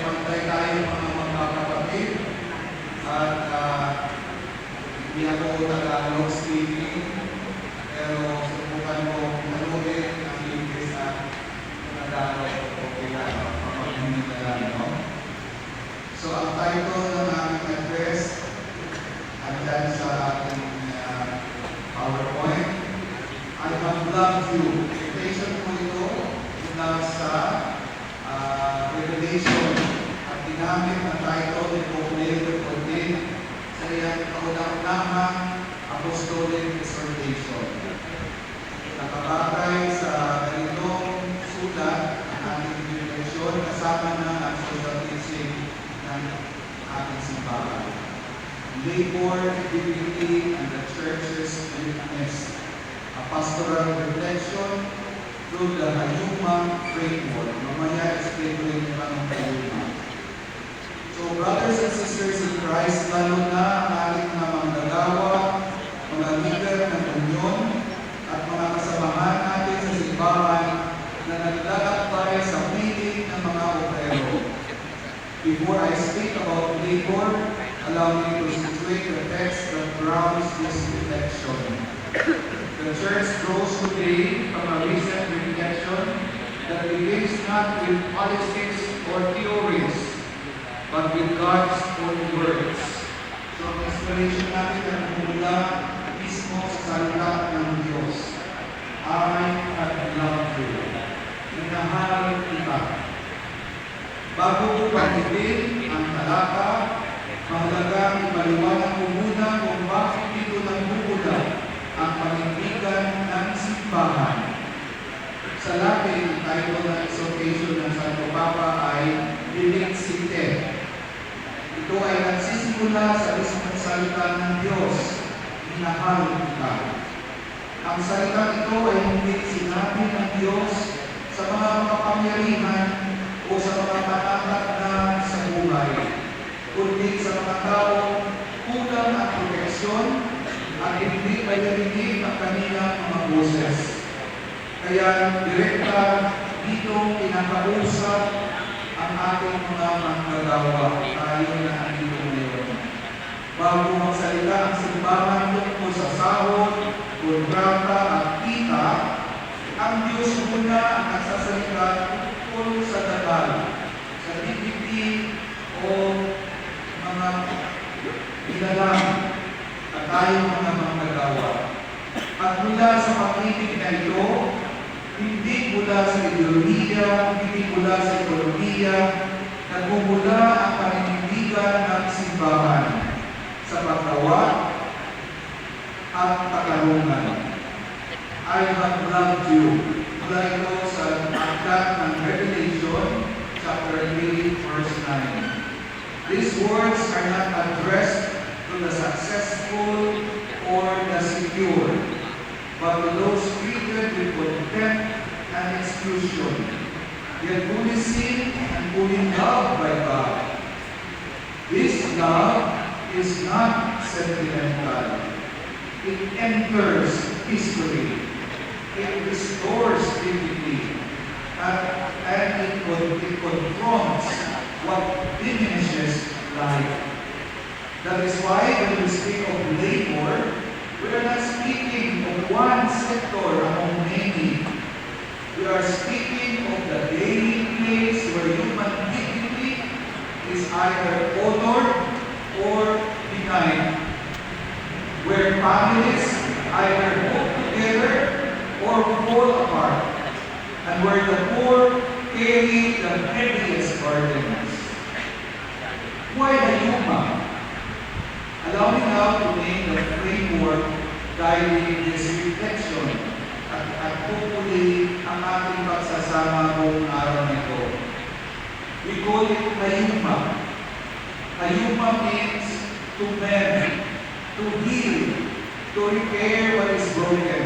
pantay tayo mga magkakapatid at hindi ako Tagalog speaking, pero subukan ko manulit ang English at Tagalog. Okay lang, pamagmamit na lang, no? So, ang title ng aming address andyan sa ating PowerPoint, I have loved you. Quotation po ito mula sa Revelation at ginamit na title ni Pope Leo XIV sa iyang kauna-unahang Apostolic Exhortation. Nakabagay sa ganitong sulat ang ating Revelation kasama na ang social teaching ng ating simbahan. Labor, dignity, and the Church's witness. A pastoral reflection through the Hayuma framework. Mamaya explain ko rin yung anong Hayuma. So, brothers and sisters in Christ, lalo na ang ating mga manggagawa, mga leader ng union, at mga kasamahan natin sa simbahan na naglalak tayo sa meeting ng mga obrero. Before I speak about labor, allow me to situate the text that grounds this reflection. The Church grows today from a recent reflection that begins not with politics or theories, but with God's own words. So, ang explanation natin ay mula mismo sa salita ng Diyos. I have loved you. Minahal kita. Bago ko pag-ibig ang talata, mahalagang ipaliwanag ko muna kung bakit dito nagmumula ang panindigan ng simbahan. Sa Latin, title ng exhortation ng Santo Papa ay Benedicite. Ito ay nagsisimula sa mismong salita ng Diyos, minahal kita. Ang salita ito ay hindi sinabi ng Diyos sa mga makapangyarihan o sa mga matatak na sa buhay, kundi sa mga tao kulang ang proteksyon at hindi mayarinig ang kanilang mga boses. Kaya direkta dito pinakausap ang ating mga manggagawa, tayo na andito ngayon. Bago magsalita ang simbahan tungkol sa sahod, kontrata at kita, ang Diyos muna ang nagsasalita tungkol sa dagal, sa dignity o mga ilalang at tayong mga manggagawa. At mula sa pag-ibig na ito, hindi mula sa ideolohiya, hindi mula sa ekonomiya, nagmumula ang paninindigan ng simbahan sa paggawa at katarungan. I have loved you. Mula ito sa aklat ng Revelation, chapter 3, verse 9. These words are not addressed to the successful or the secure, but to those treated with contempt and exclusion, yet fully seen and fully loved by God. This love is not sentimental. It enters history. It restores dignity. And it confronts what diminishes life. That is why when we speak of labor, we are not speaking of one sector among many. We are speaking of the daily place where human dignity is either honored or denied, where families either put together or fall apart, and where the poor carry the heaviest burdens. Why Hayuma? Allow me now to name the framework guiding this reflection at hopefully ang ating pagsasama buong araw nito. We call it Hayuma. Hayuma means to mend, to heal, to repair what is broken.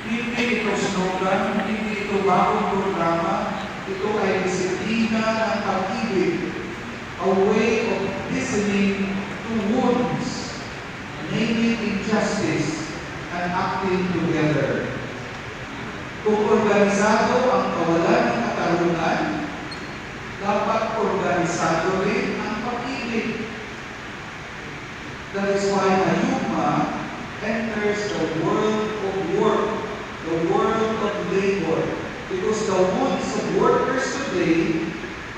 Hindi ito slogan, hindi ito bagong programa, ito ay disiplina ng pag-ibig, a way of listening to wounds, naming injustice, and acting together. Kung organisado ang kawalan ng katarungan, Dapat organisado rin ang pag-ibig. That is why Ayuma enters the world of work, the world of labor. Because the wounds of workers today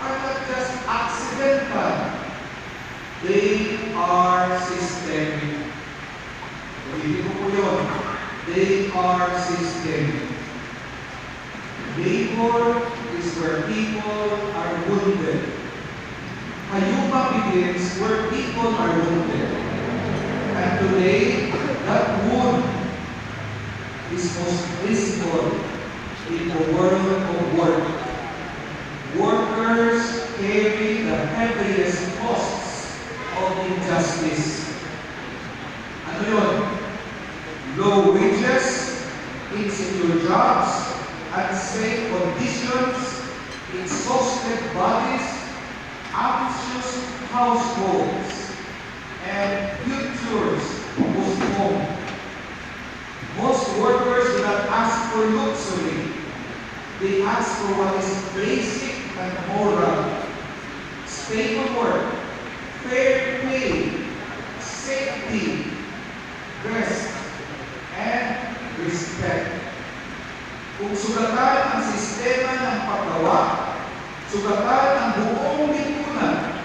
are not just accidental. They are systemic. Ulitin ko po yun. They are systemic. Labor is where people are wounded. Ayuma begins where people are wounded. And today, that wound is most visible in the world of work. Workers carry the heaviest costs of injustice. Ano yun? Low wages, insecure jobs, unsafe conditions, exhausted bodies, anxious households, and futures postponed. Most workers do not ask for luxury. They ask for what is basic and moral. Stable work, fair pay, safety, rest, and respect. Kung sugatan ang sistema ng paggawa, sugatan ang buong lipunan,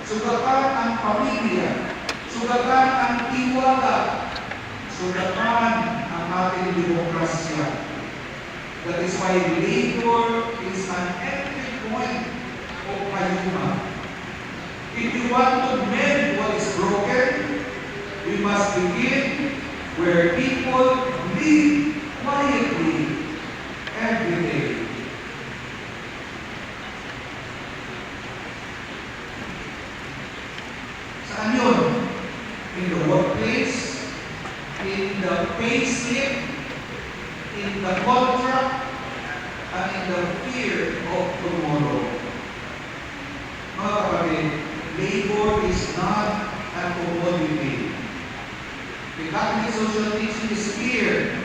sugatan ang pamilya, sugatan ang tiwala, sugatan ang ating demokrasya. That is why labor is an entry point of Ayuma. If you want to mend what is broken, we must begin where people live quietly every day. Saan yun? In the workplace, in the pay slip, in the contract, and in the fear of tomorrow. Mga kapatid, labor is not a commodity. The Catholic social teaching is clear.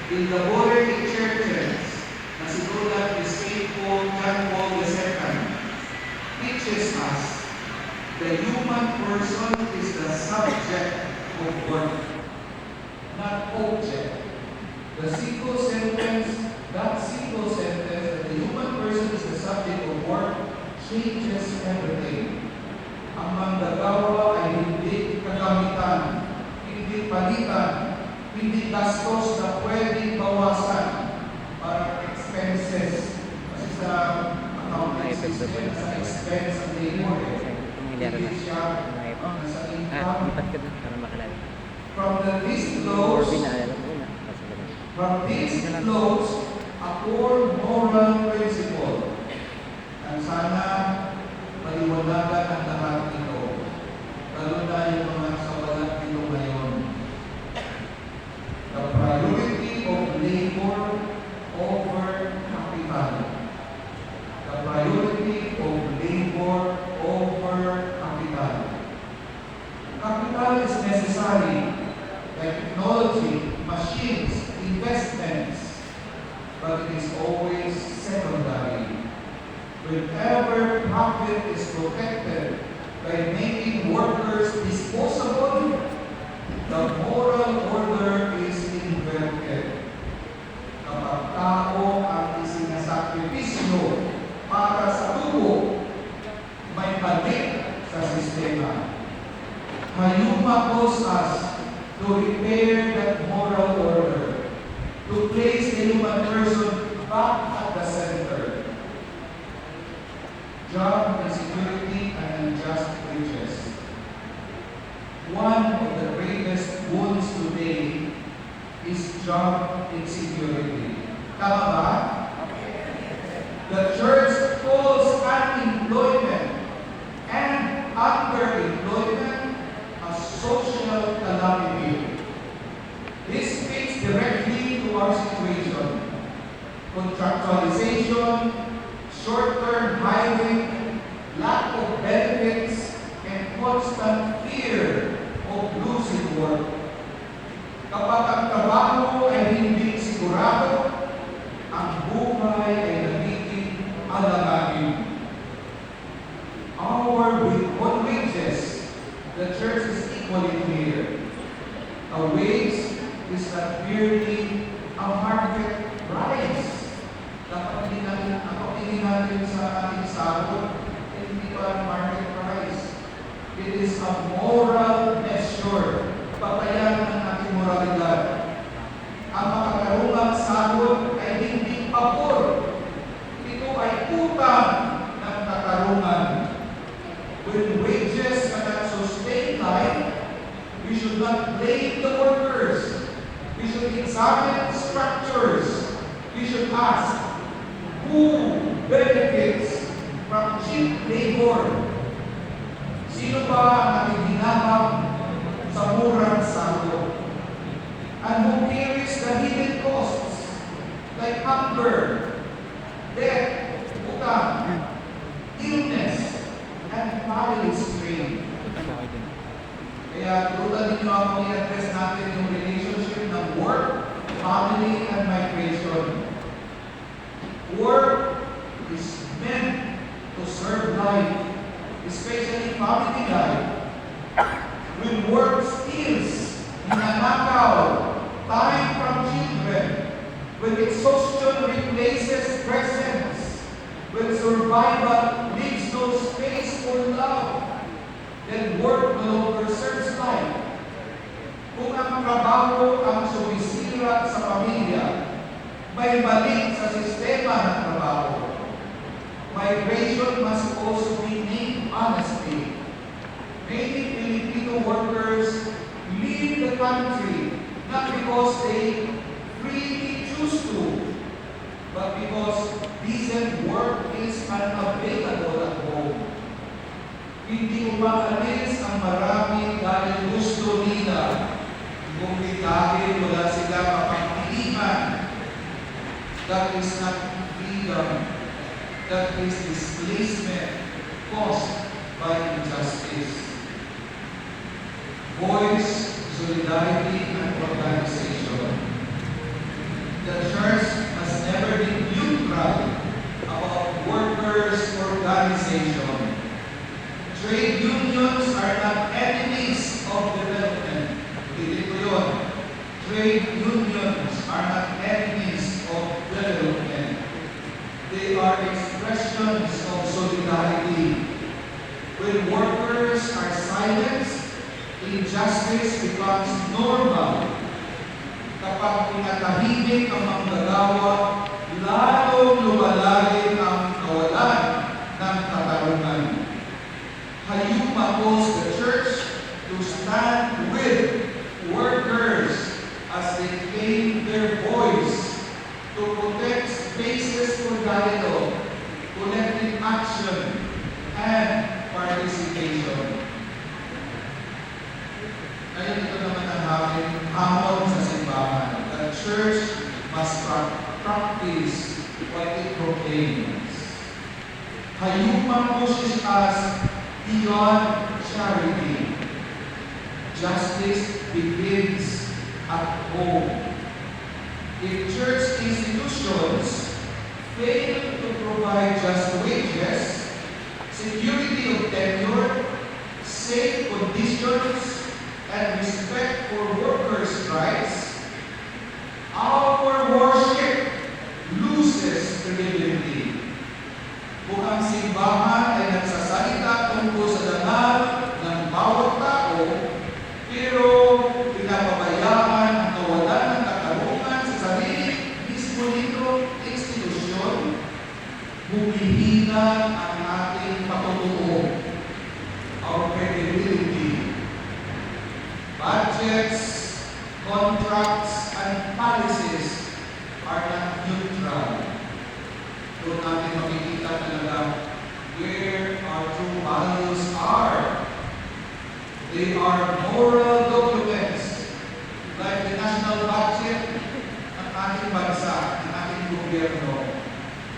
In the Latter-day churches, na sinulat ni St. John Paul II, teaches us the human person is the subject of work, not object. The single sentence, that the human person is the subject of work, changes everything. Ang manggagawa ay hindi kagamitan, hindi palitan, hindi gastos na pwedeng bawasan para expenses. Kasi sa accounting system, sa expense ang labor, hindi siya sa income. From this flows a core moral principle. Ang sana maliwanagan ang lahat ito, lalo na yung mga kasawalan dito ngayon. The priority of labor over capital. The priority of labor over capital. Capital is necessary, like technology, machines, investments, but it is always secondary. Whenever profit is protected by making workers disposable, the moral order is inverted. Kapag tao ang isinasakripisyo para sa tubo, may balik sa sistema. Ayuma calls us to repair that moral order, to place the human person back at the center. Job insecurity and unjust wages. One of the greatest wounds today is job insecurity. Tama ba? The church calls unemployment and underemployment a social calamity. This speaks directly to our situation. Contractualization, short-term hiring, lack of benefits, and constant fear of losing work. Kapag ang trabaho ay hindi sigurado, ang buhay ay nagiging alalahanin. the church is equally clear. A wage is not merely a market price. Dapat hindi natin sa ating sahod, hindi pa market price. It is a moral measure. Patayan ng ating moralidad. Ang makakarungang sahod ay hindi pabor. Ito ay utang ng katarungan. When wages cannot sustain life, we should not blame the workers. We should examine structures. We should ask, who benefits from cheap labor? Sino ba ang ating hinabang sa murang sahod? And who carries the hidden costs like hunger, death, utang, illness, and family strain? Kaya turutan ninyo ako i-address natin yung relationship ng work, family, and migration. Work is meant to serve life, especially family life. When work steals, ninanakaw, time from children, when exhaustion replaces presence, when survival leaves no space for love, then work no longer serves life. Kung ang trabaho ang sumisira sa pamilya, may mali sa sistema ng trabaho. Migration must also be named honestly. Many Filipino workers leave the country not because they freely choose to, but because decent work is unavailable at home. Hindi umaalis ang marami dahil gusto nila, kundi dahil wala sila mapagpilian. That is not freedom. That is displacement caused by injustice. Voice, solidarity, and organization. The church has never been neutral about workers' organization. Trade unions are not enemies of development. Hindi ko yun. Trade unions are not enemies of development. They are expressions of solidarity. When workers are silenced, injustice becomes normal. Kapag pinatahimik ang manggagawa, lalong lumalalim ang kawalan ng katarungan. Hayuma calls the church to stand with workers as they claim their voice, to protect spaces for dialogue, collective action, and participation. Ngayon ito naman ang hamon sa simbahan. The church must practice what it proclaims. Hayuma pushes us beyond charity. Justice begins at home. If church institutions fail to provide just wages, security of tenure, safe conditions, and respect for workers' rights, our worship loses credibility. Kung ang simbahan ay nagsasalita tungkol sa dangal ng bawat tao, pero pinapabayaan ang kawalan ng katarungan sa sarili mismo nito institusyon, humihina ang ating patutuo, our credibility. Budgets, contracts, and policies are not neutral. Doon natin makikita talaga where our true values are. They are moral documents like the national budget ng ating bansa, ng ating gobyerno.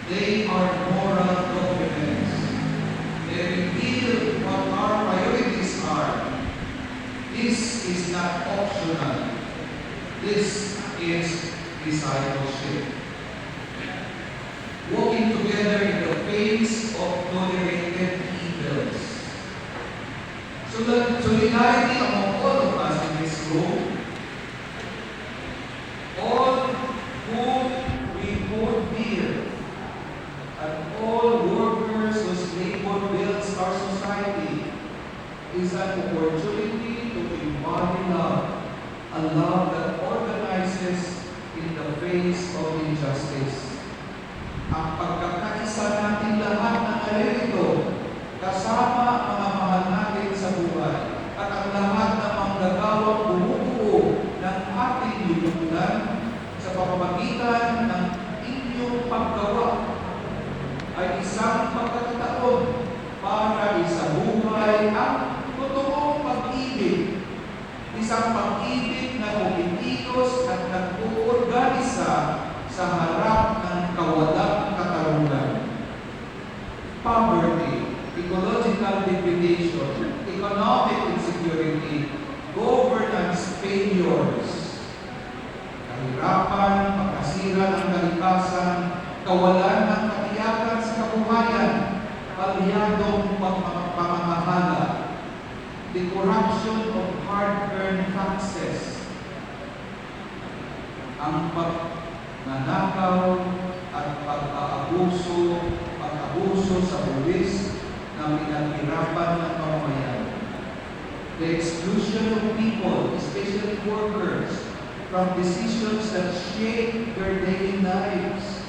They are moral documents. They reveal what our priorities are. This is not optional. This is discipleship. Walking together in the face of tolerated evils. So solidarity among all of us in this room, all whom we hold dear, and all workers whose labor builds our society, is an opportunity to embody love, a love that organizes in the face of injustice. Ang pagkakaisa natin lahat ng alirito, kasama mga mahal natin sa buhay, at ang lahat ng manggagawang bumubuo ng ating lipunan sa pamamagitan ng inyong paggawa ay isang pagkakataon para isabuhay ang totoong pag-ibig, isang pag-ibig na kumikilos at nag-uorganisa sa harap ng kawalang katarungan. Poverty, ecological degradation, economic insecurity, governance failures, kahirapan, pagkasira ng kalikasan, kawalan ng katiyakan sa kabuhayan, palyadong pamamahala, the corruption of hard-earned taxes, ang pagnanakaw at pag-aabuso sa buwis na pinaghirapan ng mamamayan, the exclusion of people, especially workers, from decisions that shape their daily lives,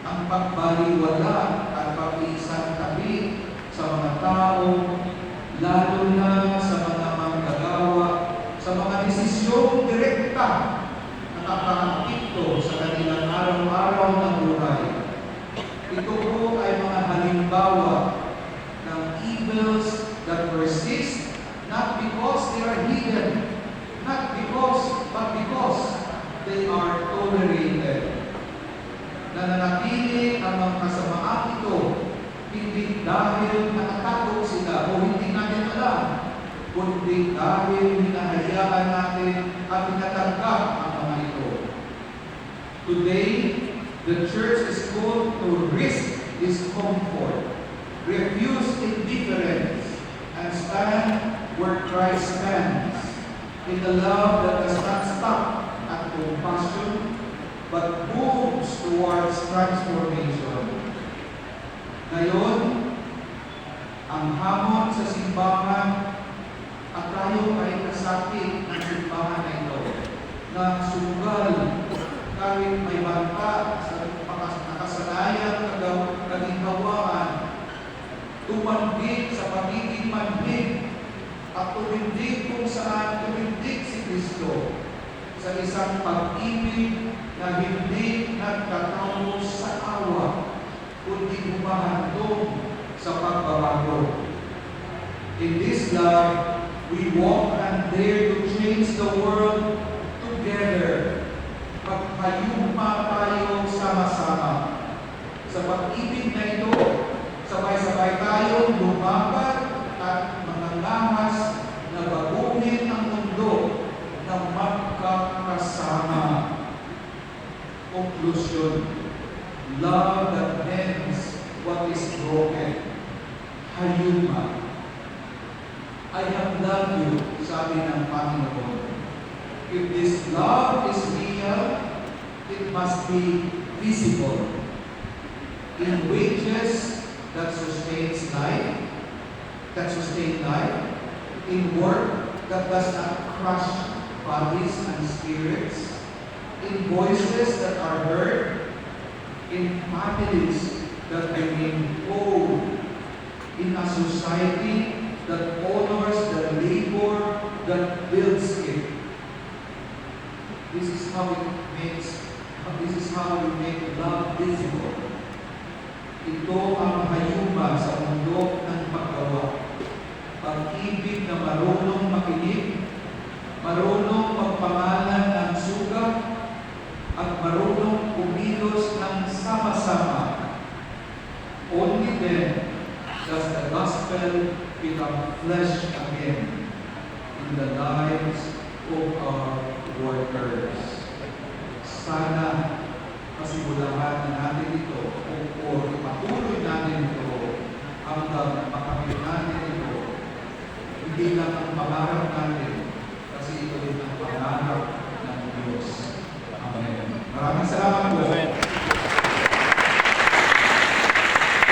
ang pagbaliwala at pag-iisang tabi sa mga tao, lalo na sa mga manggagawa, sa mga desisyong direkta na nakakaapekto sa kanilang araw-araw na buhay. Ito po ay mga halimbawa ng evils that persist not because they are hidden, but because they are tolerated. Nananatili ang mga kasamaang ito hindi dahil nakatago sila o hindi natin alam, kundi dahil hinahayaan natin at pinatanggap ang mga ito. Today, the church is called to risk discomfort, refuse indifference, and stand where Christ stands, in a love that does not stop at compassion, but moves towards transformation. Ngayon, ang hamon sa simbahan at tayo ay kasakit ng simbahan na ito, na sugal kahit may banta sa nakasanayang kagingawaan, tumanggit sa pagiging manhid at tumindig kung saan tumindig si Kristo sa isang pag-ibig na hindi nagtatapos sa awa, kundi humahandog sa pagbabago. In this love, we walk and dare to change the world together. Magkayuma tayo sama-sama. Sa pag-ibig na ito, sabay-sabay tayong lumaban at mangalahas na baguhin ang mundo na magkakasama. Conclusion: love that ends what is broken. Hayuma. I have loved you, sabi ng Panginoon. If this love is real, it must be visible in wages that sustains life, in work that does not crush bodies and spirits, in voices that are heard, in families that remain whole, in a society that honors the labor that builds it. This is how we make love visible. Ito ang hayuma sa mundo ng paggawa. Pag-ibig na marunong makinig, marunong magpangalan ng sugat, at marunong kumilos ng sama-sama. Only then does the gospel become flesh again in the lives of our workers. Sana masimulahan na natin ito o ipatuloy natin ito hanggang makamit natin ito. Hindi lang ang pangarap namin